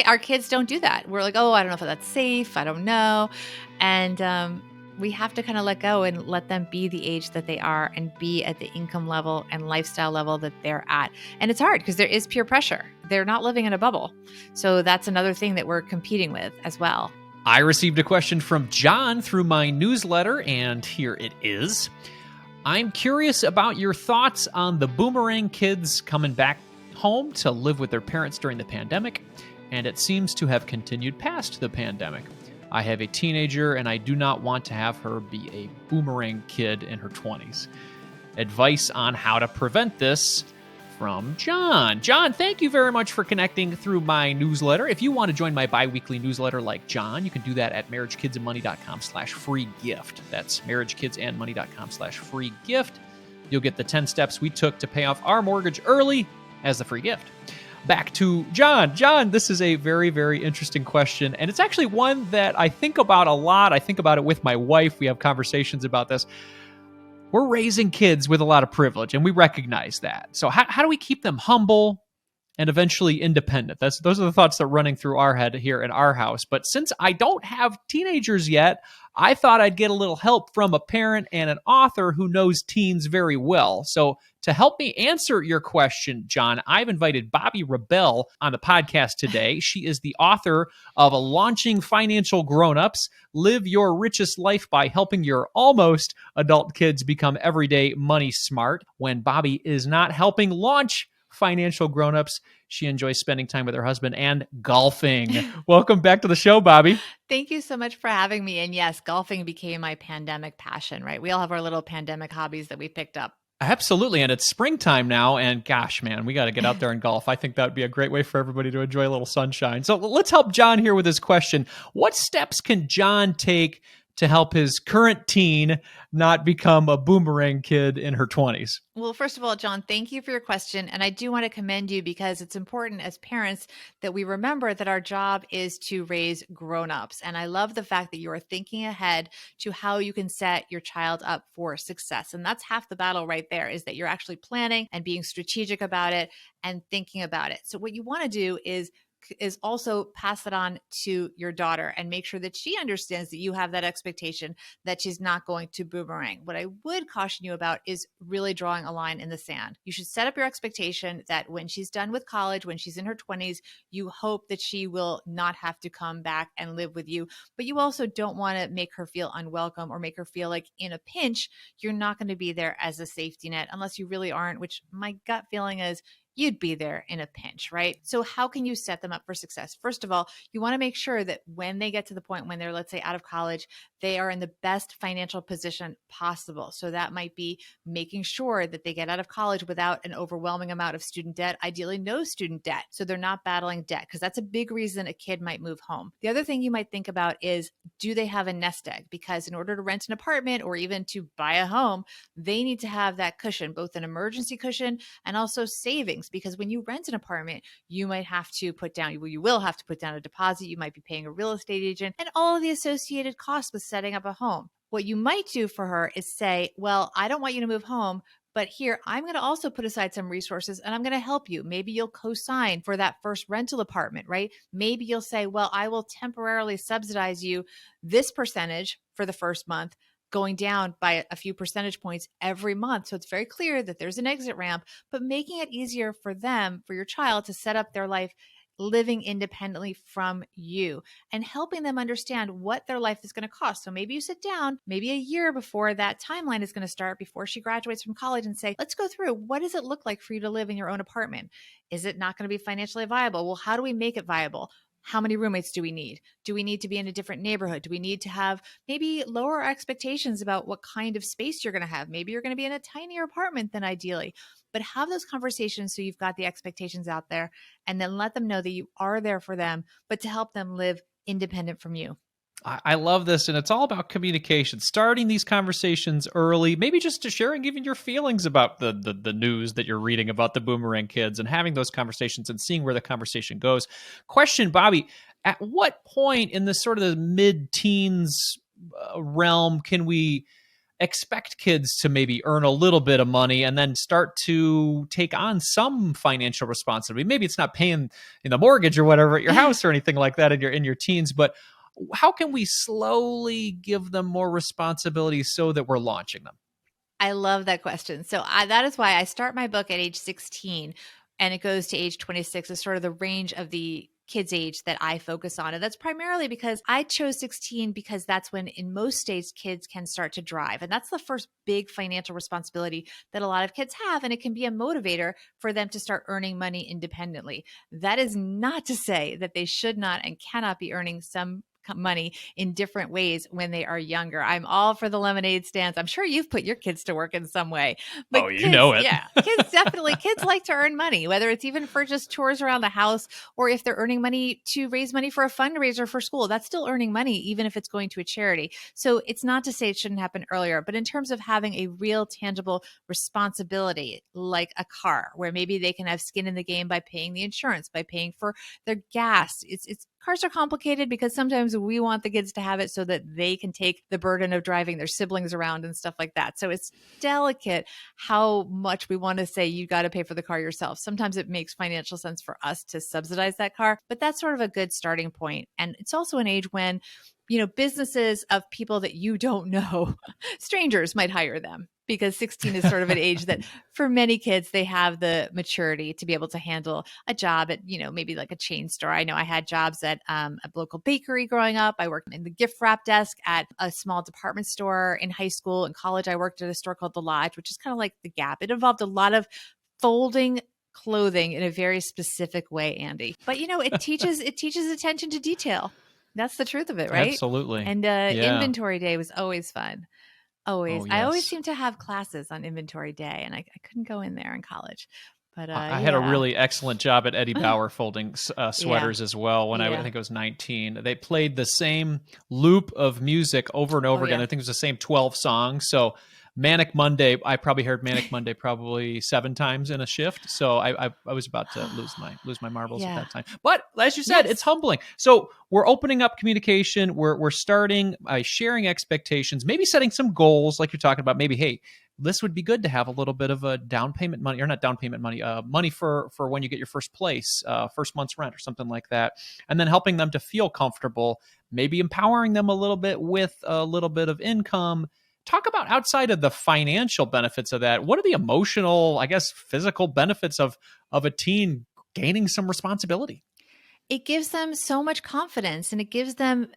Our kids don't do that. We're like, oh, I don't know if that's safe. I don't know. And we have to kind of let go and let them be the age that they are and be at the income level and lifestyle level that they're at. And it's hard because there is peer pressure. They're not living in a bubble. So that's another thing that we're competing with as well. I received a question from John through my newsletter, and here it is. I'm curious about your thoughts on the Boomerang kids coming back home to live with their parents during the pandemic, and it seems to have continued past the pandemic. I have a teenager, and I do not want to have her be a Boomerang kid in her 20s. Advice on how to prevent this from John. John, thank you very much for connecting through my newsletter. If you want to join my bi-weekly newsletter like John, you can do that at marriagekidsandmoney.com/free gift. That's marriagekidsandmoney.com/free gift. You'll get the 10 steps we took to pay off our mortgage early as the free gift. Back to John. John, this is a very, very interesting question, and it's actually one that I think about a lot. I think about it with my wife. We have conversations about this. We're raising kids with a lot of privilege, and we recognize that. So how do we keep them humble and eventually independent? Those are the thoughts that are running through our head here in our house. But since I don't have teenagers yet, I thought I'd get a little help from a parent and an author who knows teens very well. So to help me answer your question, John, I've invited Bobbi Rebell on the podcast today. She is the author of Launching Financial Grownups, Live Your Richest Life by Helping Your Almost Adult Kids Become Everyday Money Smart. When Bobbi is not helping launch financial grownups, she enjoys spending time with her husband and golfing. Welcome back to the show, Bobbi. Thank you so much for having me. And yes, golfing became my pandemic passion, right? We all have our little pandemic hobbies that we picked up. Absolutely. And it's springtime now. And gosh, man, we got to get out there and golf. I think that would be a great way for everybody to enjoy a little sunshine. So let's help John here with his question. What steps can John take to help his current teen not become a Boomerang kid in her 20s? Well, first of all, John, thank you for your question. And I do want to commend you because it's important as parents that we remember that our job is to raise grownups. And I love the fact that you are thinking ahead to how you can set your child up for success. And that's half the battle right there, is that you're actually planning and being strategic about it and thinking about it. So what you want to do is also pass it on to your daughter and make sure that she understands that you have that expectation that she's not going to boomerang. What I would caution you about is really drawing a line in the sand. You should set up your expectation that when she's done with college, when she's in her 20s, you hope that she will not have to come back and live with you. But you also don't want to make her feel unwelcome or make her feel like in a pinch, you're not going to be there as a safety net unless you really aren't, which my gut feeling is you'd be there in a pinch, right? So how can you set them up for success? First of all, you want to make sure that when they get to the point when they're, let's say, out of college, they are in the best financial position possible. So that might be making sure that they get out of college without an overwhelming amount of student debt, ideally no student debt. So they're not battling debt, because that's a big reason a kid might move home. The other thing you might think about is, do they have a nest egg? Because in order to rent an apartment or even to buy a home, they need to have that cushion, both an emergency cushion and also savings. Because when you rent an apartment, you might have to put down, well, you will have to put down a deposit. You might be paying a real estate agent and all of the associated costs with setting up a home. What you might do for her is say, well, I don't want you to move home, but here, I'm going to also put aside some resources and I'm going to help you. Maybe you'll co-sign for that first rental apartment, right? Maybe you'll say, well, I will temporarily subsidize you this percentage for the first month, going down by a few percentage points every month. So it's very clear that there's an exit ramp, but making it easier for them, for your child, to set up their life living independently from you and helping them understand what their life is going to cost. So maybe you sit down, maybe a year before that timeline is going to start, before she graduates from college, and say, let's go through, what does it look like for you to live in your own apartment? Is it not going to be financially viable? Well, how do we make it viable? How many roommates do we need? Do we need to be in a different neighborhood? Do we need to have maybe lower expectations about what kind of space you're going to have? Maybe you're going to be in a tinier apartment than ideally, but have those conversations so you've got the expectations out there, and then let them know that you are there for them, but to help them live independent from you. I love this, and it's all about communication, starting these conversations early, maybe just to sharing even your feelings about the news that you're reading about the Boomerang kids, and having those conversations and seeing where the conversation goes. Question, Bobbi, at what point in this sort of the mid-teens realm can we expect kids to maybe earn a little bit of money and then start to take on some financial responsibility. Maybe it's not paying the mortgage or whatever at your house or anything like that in your teens, but how can we slowly give them more responsibility so that we're launching them? I love that question. So that is why I start my book at age 16 and it goes to age 26 is sort of the range of the kids age that I focus on. And that's primarily because I chose 16 because that's when in most states kids can start to drive. And that's the first big financial responsibility that a lot of kids have. And it can be a motivator for them to start earning money independently. That is not to say that they should not and cannot be earning some money in different ways when they are younger. I'm all for the lemonade stands. I'm sure you've put your kids to work in some way. But Oh, you kids, know it. yeah, kids definitely, kids like to earn money, whether it's even for just chores around the house or if they're earning money to raise money for a fundraiser for school, that's still earning money, even if it's going to a charity. So it's not to say it shouldn't happen earlier, but in terms of having a real tangible responsibility, like a car, where maybe they can have skin in the game by paying the insurance, by paying for their gas. It's cars are complicated because sometimes we want the kids to have it so that they can take the burden of driving their siblings around and stuff like that. So it's delicate how much we want to say you got to pay for the car yourself. Sometimes it makes financial sense for us to subsidize that car, but that's sort of a good starting point. And it's also an age when businesses of people that you don't know, strangers might hire them because 16 is sort of an age that for many kids, they have the maturity to be able to handle a job at, maybe like a chain store. I know I had jobs at a local bakery growing up. I worked in the gift wrap desk at a small department store in high school. In college, I worked at a store called The Lodge, which is kind of like the Gap. It involved a lot of folding clothing in a very specific way, Andy. But it teaches attention to detail. That's the truth of it, right? Absolutely. And Yeah. inventory day was always fun. Always. Oh, I always yes. seem to have classes on inventory day, and I couldn't go in there in college. But I had a yeah. really excellent job at Eddie Bauer folding sweaters as well when I think I was 19. They played the same loop of music over and over again. I think it was the same 12 songs. So Manic Monday, I probably heard Manic Monday probably 7 times in a shift. So I was about to lose my marbles at that time. But as you said, it's humbling. So we're opening up communication. We're starting by sharing expectations, maybe setting some goals like you're talking about. Maybe, hey, this would be good to have a little bit of a down payment money, or not down payment money, money for when you get your first place, first month's rent or something like that. And then helping them to feel comfortable, maybe empowering them a little bit with a little bit of income. Talk about outside of the financial benefits of that. What are the emotional, I guess, physical benefits of a teen gaining some responsibility? It gives them so much confidence, and it gives them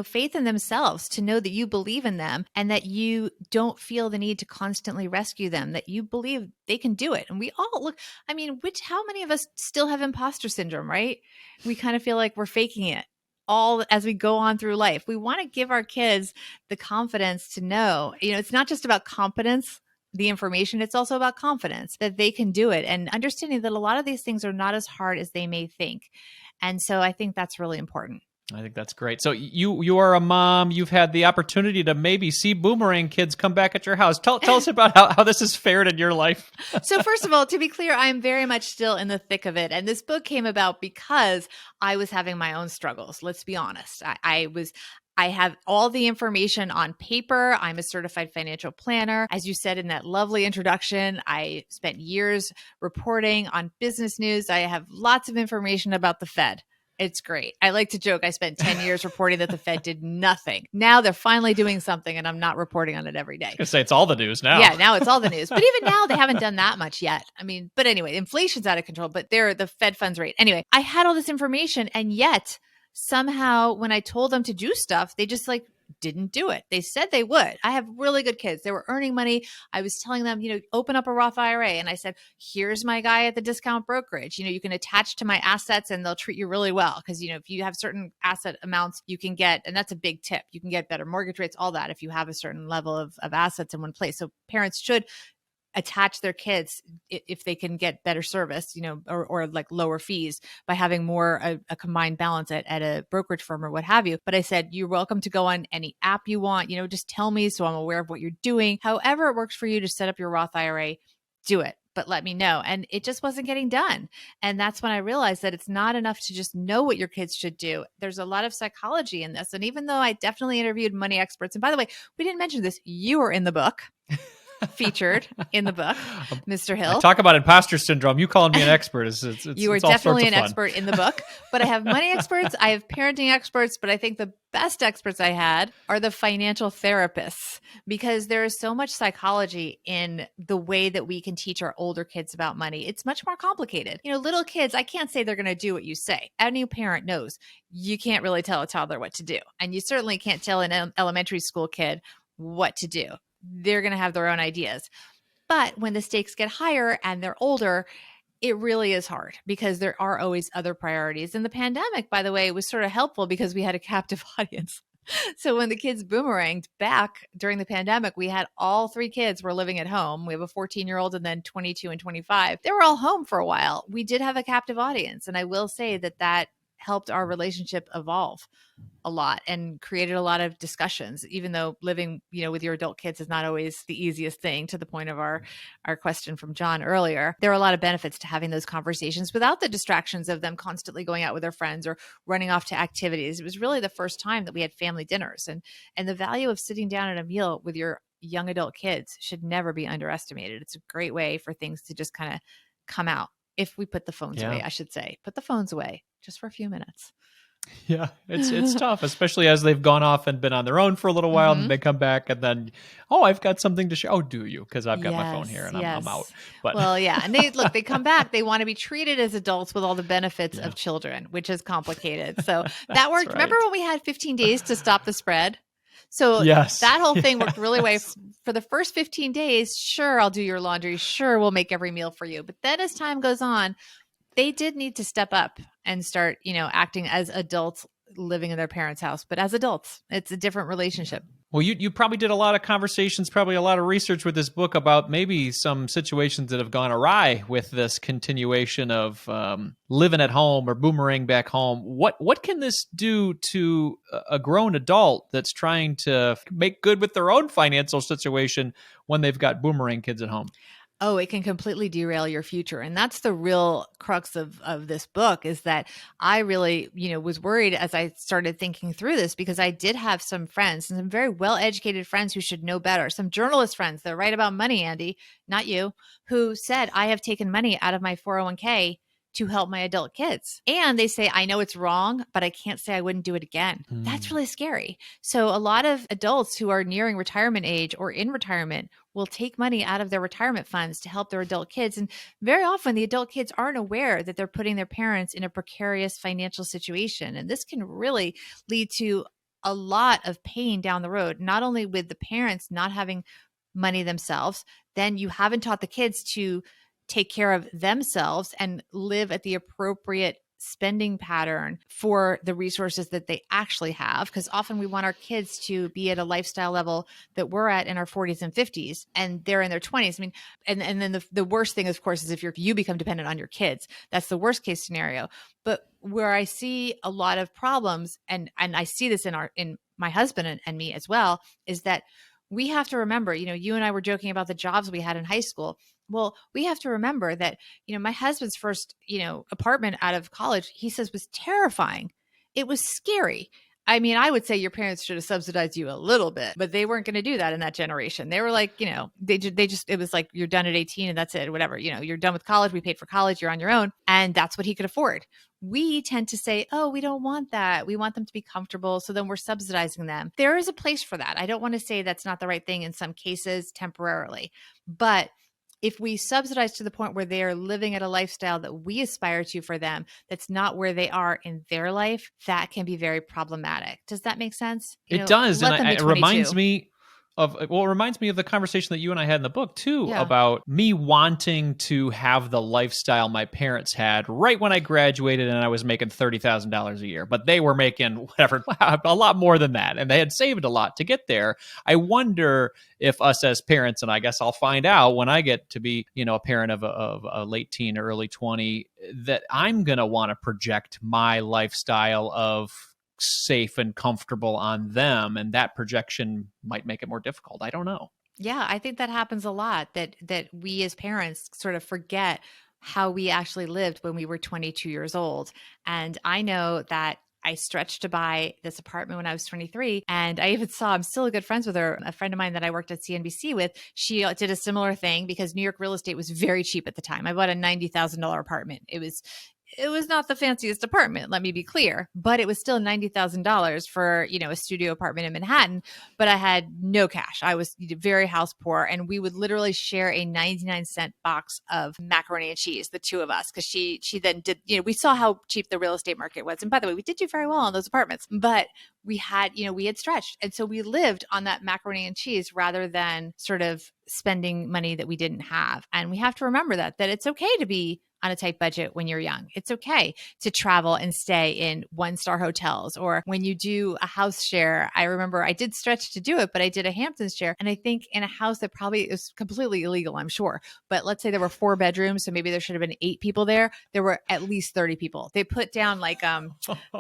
faith in themselves to know that you believe in them and that you don't feel the need to constantly rescue them, that you believe they can do it. And we all how many of us still have imposter syndrome, right? We kind of feel like we're faking it all as we go on through life. We want to give our kids the confidence to know, it's not just about competence, the information, it's also about confidence that they can do it and understanding that a lot of these things are not as hard as they may think. And so I think that's really important. I think that's great. So you are a mom. You've had the opportunity to maybe see Boomerang kids come back at your house. Tell us about how this has fared in your life. So first of all, to be clear, I'm very much still in the thick of it. And this book came about because I was having my own struggles. Let's be honest. I have all the information on paper. I'm a certified financial planner. As you said in that lovely introduction, I spent years reporting on business news. I have lots of information about the Fed. It's great. I like to joke. I spent 10 years reporting that the Fed did nothing. Now they're finally doing something and I'm not reporting on it every day. I was going to say it's all the news now. Yeah, now it's all the news. But even now they haven't done that much yet. But anyway, inflation's out of control, but they're the Fed funds rate. Anyway, I had all this information and yet somehow when I told them to do stuff, they just didn't do it. They said they would. I have really good kids. They were earning money. I was telling them, open up a Roth IRA. And I said, here's my guy at the discount brokerage. You can attach to my assets and they'll treat you really well. Because, if you have certain asset amounts, you can get, and that's a big tip, you can get better mortgage rates, all that, if you have a certain level of assets in one place. So parents should attach their kids if they can get better service, or lower fees by having more a combined balance at a brokerage firm or what have you. But I said, you're welcome to go on any app you want, just tell me so I'm aware of what you're doing. However it works for you to set up your Roth IRA, do it. but let me know. And it just wasn't getting done. And that's when I realized that it's not enough to just know what your kids should do. There's a lot of psychology in this. And even though I definitely interviewed money experts, and by the way, we didn't mention this, you were in the book, featured in the book, Mr. I Hill. talk about imposter syndrome. You calling me an expert. You are it's all sorts definitely of an fun. expert in the book, but I have money experts. I have parenting experts, but I think the best experts I had are the financial therapists, because there is so much psychology in the way that we can teach our older kids about money. It's much more complicated. Little kids, I can't say they're going to do what you say. Any parent knows you can't really tell a toddler what to do. And you certainly can't tell an elementary school kid what to do. They're going to have their own ideas. But when the stakes get higher and they're older, it really is hard because there are always other priorities. And the pandemic, by the way, was sort of helpful because we had a captive audience. So when the kids boomeranged back during the pandemic, we had all 3 kids were living at home. We have a 14-year-old and then 22 and 25. They were all home for a while. We did have a captive audience. And I will say that helped our relationship evolve a lot and created a lot of discussions, even though living, with your adult kids is not always the easiest thing. To the point of our question from John earlier, there are a lot of benefits to having those conversations without the distractions of them constantly going out with their friends or running off to activities. It was really the first time that we had family dinners, and the value of sitting down at a meal with your young adult kids should never be underestimated. It's a great way for things to just kind of come out. If we put the phones away, I should say, put the phones away just for a few minutes. Yeah, it's tough, especially as they've gone off and been on their own for a little while, and they come back, and then, I've got something to share. Oh, do you? Because I've got my phone here, and I'm out. But well, yeah, and they come back. They want to be treated as adults with all the benefits of children, which is complicated. So that worked. Right. Remember when we had 15 days to stop the spread? So that whole thing worked really well. For the first 15 days, sure, I'll do your laundry. Sure, we'll make every meal for you. But then as time goes on, they did need to step up and start, acting as adults living in their parents' house. But as adults, it's a different relationship. Well, you probably did a lot of conversations, probably a lot of research with this book about maybe some situations that have gone awry with this continuation of living at home or boomerang back home. What can this do to a grown adult that's trying to make good with their own financial situation when they've got boomerang kids at home? Oh, it can completely derail your future. And that's the real crux of this book, is that I really, was worried as I started thinking through this, because I did have some friends, and some very well-educated friends who should know better. Some journalist friends that write about money, Andy, not you, who said, I have taken money out of my 401k to help my adult kids. And they say, I know it's wrong, but I can't say I wouldn't do it again. That's really scary. So a lot of adults who are nearing retirement age or in retirement will take money out of their retirement funds to help their adult kids. And very often the adult kids aren't aware that they're putting their parents in a precarious financial situation. And this can really lead to a lot of pain down the road, not only with the parents not having money themselves, then you haven't taught the kids to take care of themselves and live at the appropriate spending pattern for the resources that they actually have. Because often we want our kids to be at a lifestyle level that we're at in our 40s and 50s, and they're in their 20s. I mean, and then the worst thing, of course, is if you become dependent on your kids. That's the worst case scenario. But where I see a lot of problems, and I see this in my husband and me as well, is that we have to remember, you and I were joking about the jobs we had in high school. Well, we have to remember that, my husband's first, apartment out of college, he says, was terrifying. It was scary. I mean, I would say your parents should have subsidized you a little bit, but they weren't going to do that in that generation. They were like, they just, it was like, you're done at 18 and that's it, whatever, you're done with college. We paid for college. You're on your own. And that's what he could afford. We tend to say, oh, we don't want that. We want them to be comfortable. So then we're subsidizing them. There is a place for that. I don't want to say that's not the right thing in some cases temporarily, but if we subsidize to the point where they are living at a lifestyle that we aspire to for them, that's not where they are in their life, that can be very problematic. Does that make sense? It does. And it reminds me of the conversation that you and I had in the book too, about me wanting to have the lifestyle my parents had right when I graduated and I was making $30,000 a year, but they were making whatever, a lot more than that. And they had saved a lot to get there. I wonder if us as parents, and I guess I'll find out when I get to be, a parent of a late teen or early 20, that I'm going to want to project my lifestyle of safe and comfortable on them, and that projection might make it more difficult. I don't know. Yeah, I think that happens a lot, that we as parents sort of forget how we actually lived when we were 22 years old. And I know that I stretched to buy this apartment when I was 23. And I even saw, I'm still good friends with her. A friend of mine that I worked at CNBC with, she did a similar thing because New York real estate was very cheap at the time. I bought a $90,000 apartment. It was not the fanciest apartment, let me be clear, but it was still $90,000 for, a studio apartment in Manhattan. But I had no cash. I was very house poor, and we would literally share a 99-cent box of macaroni and cheese, the two of us, because she then did, we saw how cheap the real estate market was. And by the way, we did do very well on those apartments, but we had stretched. And so we lived on that macaroni and cheese rather than sort of spending money that we didn't have. And we have to remember that it's okay to be on a tight budget when you're young. It's okay to travel and stay in one-star hotels, or when you do a house share. I remember I did stretch to do it, but I did a Hamptons share. And I think in a house that probably is completely illegal, I'm sure. But let's say there were 4 bedrooms. So maybe there should have been 8 people there. There were at least 30 people. They put down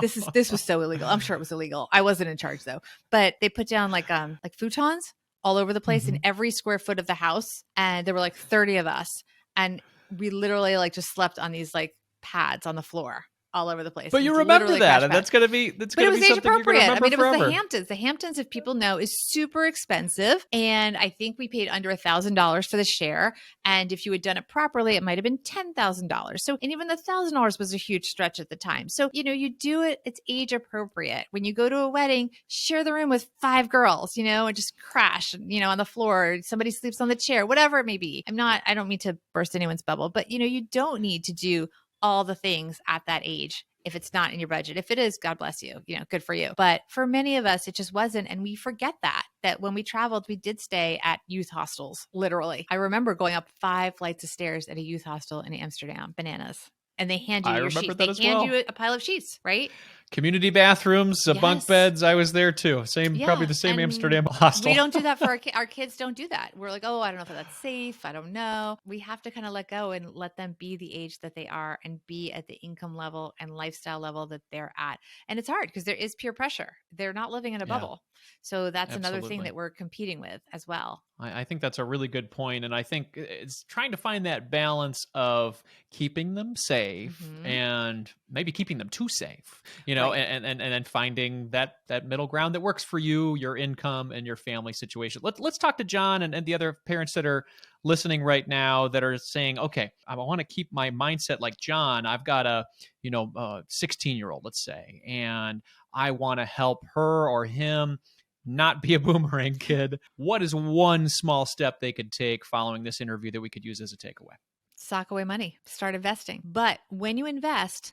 this was so illegal. I'm sure it was illegal. I wasn't in charge though, but they put down like futons all over the place in every square foot of the house. And there were like 30 of us. And we literally just slept on these pads on the floor all over the place. But you It's remember literally that, crash and pads. that's going to be But it was age something you're going appropriate. to I remember mean, it was forever. the Hamptons. The Hamptons, if people know, is super expensive. And I think we paid under $1,000 for the share. And if you had done it properly, it might have been $10,000. So, and even the $1,000 was a huge stretch at the time. So, you do it, it's age appropriate. When you go to a wedding, share the room with 5 girls, and just crash, on the floor. Somebody sleeps on the chair, whatever it may be. I don't mean to burst anyone's bubble, but you don't need to do all the things at that age if it's not in your budget. If it is, God bless you, good for you. But for many of us, it just wasn't. And we forget that when we traveled, we did stay at youth hostels, literally. I remember going up 5 flights of stairs at a youth hostel in Amsterdam, bananas. And they hand you I your remember sheets. that They as hand well. you a pile of sheets, right? Community bathrooms, bunk Yes. beds. I was there too. Probably the same and Amsterdam hostel. We don't do that for our kids. Don't do that. We're like, oh, I don't know if that's safe. I don't know. We have to kind of let go and let them be the age that they are and be at the income level and lifestyle level that they're at. And it's hard because there is peer pressure. They're not living in a bubble. So that's another thing that we're competing with as well. I think that's a really good point. And I think it's trying to find that balance of keeping them safe and maybe keeping them too safe, Right. and then finding that middle ground that works for you, your income, and your family situation. Let's talk to John and the other parents that are listening right now that are saying, okay, I want to keep my mindset like John. I've got a 16-year-old, let's say, and I want to help her or him not be a boomerang kid. What is one small step they could take following this interview that we could use as a takeaway? Sock away money, start investing. But when you invest,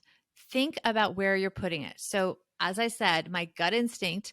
think about where you're putting it. So as I said, my gut instinct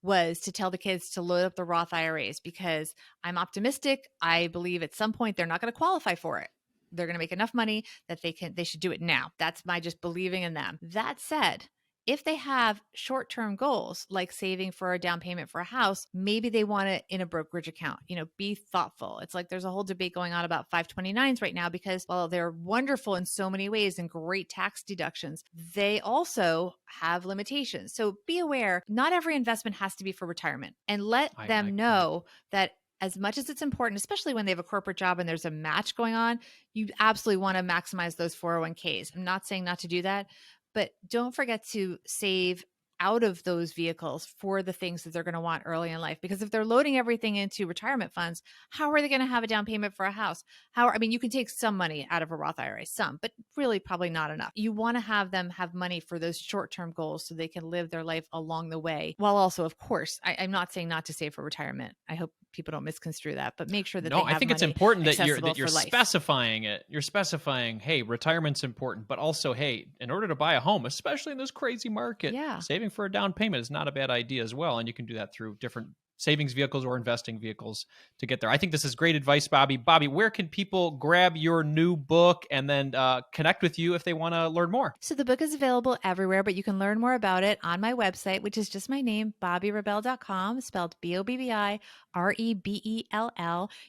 was to tell the kids to load up the Roth IRAs because I'm optimistic. I believe at some point they're not going to qualify for it. They're going to make enough money that they should do it now. That's my just believing in them. That said, if they have short-term goals like saving for a down payment for a house, maybe they want it in a brokerage account. Be thoughtful. It's like there's a whole debate going on about 529s right now because while they're wonderful in so many ways and great tax deductions, they also have limitations. So be aware, not every investment has to be for retirement, and let them know that as much as it's important, especially when they have a corporate job and there's a match going on, you absolutely want to maximize those 401ks. I'm not saying not to do that, but don't forget to save out of those vehicles for the things that they're going to want early in life. Because if they're loading everything into retirement funds, how are they going to have a down payment for a house? You can take some money out of a Roth IRA, some, but really probably not enough. You want to have them have money for those short-term goals so they can live their life along the way. While also, of course, I'm not saying not to save for retirement. I hope people don't misconstrue that, but make sure that they have I think it's money important that accessible you're for life. specifying it. You're specifying, hey, retirement's important, but also, hey, in order to buy a home, especially in this crazy market, saving for a down payment is not a bad idea as well. And you can do that through different savings vehicles or investing vehicles to get there. I think this is great advice, Bobbi. Bobbi, where can people grab your new book and then connect with you if they want to learn more? So the book is available everywhere, but you can learn more about it on my website, which is just my name, BobbiRebell.com, spelled BOBBIREBELL.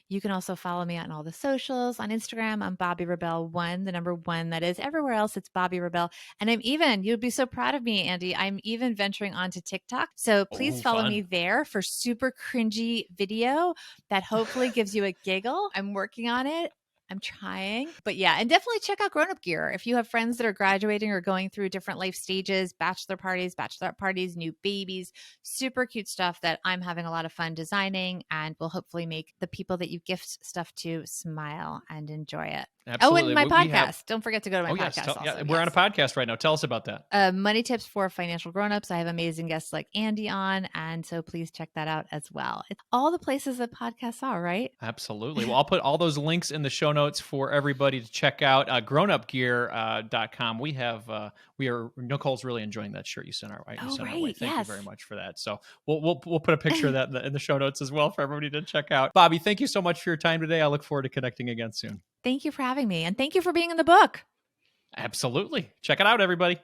You can also follow me on all the socials. On Instagram, I'm Bobbi Rebell 1, the number 1. That is everywhere else. It's Bobbi Rebell. And you'll be so proud of me, Andy. I'm even venturing onto TikTok. So please follow me there for super super cringy video that hopefully gives you a giggle. I'm working on it. I'm trying. But yeah, and definitely check out Grown Up Gear. If you have friends that are graduating or going through different life stages, bachelor parties, bachelorette parties, new babies, super cute stuff that I'm having a lot of fun designing and will hopefully make the people that you gift stuff to smile and enjoy it. Absolutely. Oh, and my podcast. Don't forget to go to my podcast also. Yeah, we're on a podcast right now. Tell us about that. Money Tips for Financial Grownups. I have amazing guests like Andy on, and so please check that out as well. It's all the places that podcasts are, right? Absolutely. Well, I'll put all those links in the show notes for everybody to check out. Grownupgear.com. Nicole's really enjoying that shirt you sent our way. Thank you very much for that. So we'll put a picture of that in the show notes as well for everybody to check out. Bobbi, thank you so much for your time today. I look forward to connecting again soon. Thank you for having me. And thank you for being in the book. Absolutely. Check it out, everybody.